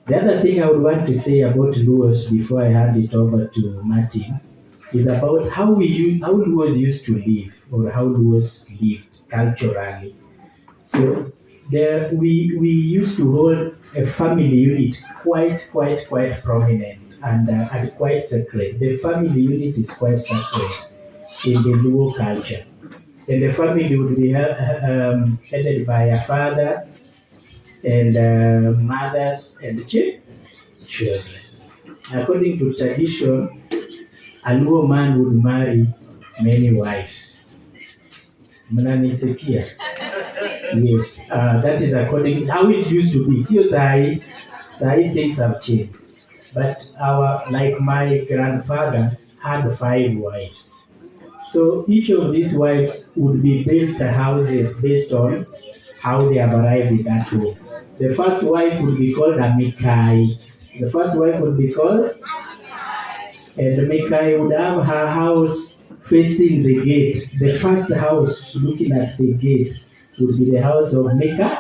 The other thing I would want to say about Luos before I hand it over to Martin is about how Luos used to live, or how Luos lived culturally. So there we used to hold a family unit quite prominent and quite sacred. The family unit is quite sacred in the Luo culture. And the family would be headed by a father and mothers and children. According to tradition, a Luo man would marry many wives. Mnanisikia? Yes, that is according how it used to be. See, Sai things have changed. But like my grandfather had 5 wives. So each of these wives would be built houses based on how they have arrived in that home. The first wife would be called a Mikai. The first wife would be called, and the Mikai would have her house facing the gate. The first house looking at the gate would be the house of Mikai.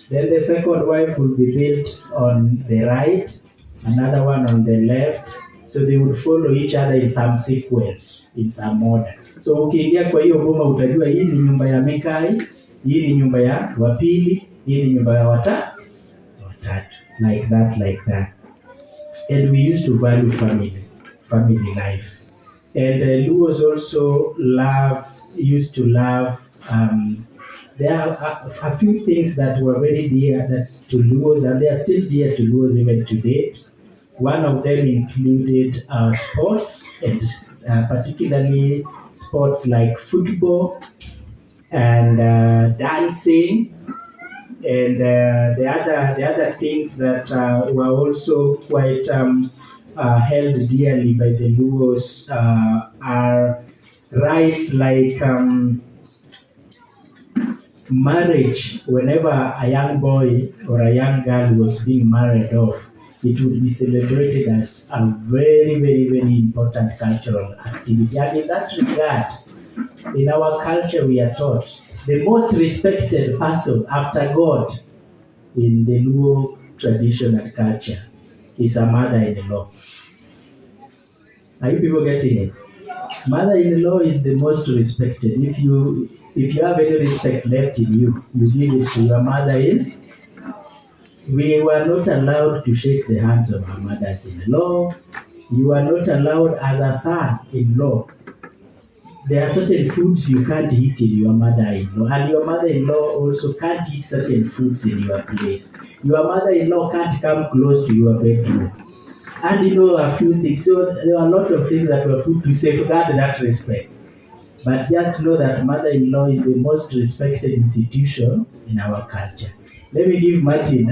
Then the second wife would be built on the right, another one on the left. So they would follow each other in some sequence, in some order. So ukiingia kwa hiyo boma utajua hii ni nyumba ya Mikai, hii ni nyumba ya wapili, hii ni nyumba ya watatu, like that. And we used to value family life. And Luos also used to love. There are a few things that were very dear to Luos, and they are still dear to Luos even today. One of them included sports, and particularly sports like football and dancing, and the other things that were also quite held dearly by the Luos are rights like marriage. Whenever a young boy or a young girl was being married off, it would be celebrated as a very important cultural activity. And in that regard, in our culture, we are taught the most respected person after God in the Luo tradition and culture is a mother-in-law. Are you people getting it? Mother-in-law is the most respected. If you have any respect left in you, you give it to your mother-in-law. We were not allowed to shake the hands of our mothers-in-law. You are not allowed as a son-in-law. There are certain foods you can't eat in your mother-in-law, and your mother-in-law also can't eat certain foods in your place. Your mother-in-law can't come close to your bedroom. And a few things. So there are a lot of things that were put to safeguard that respect. But just know that mother-in-law is the most respected institution in our culture. Let me give Martin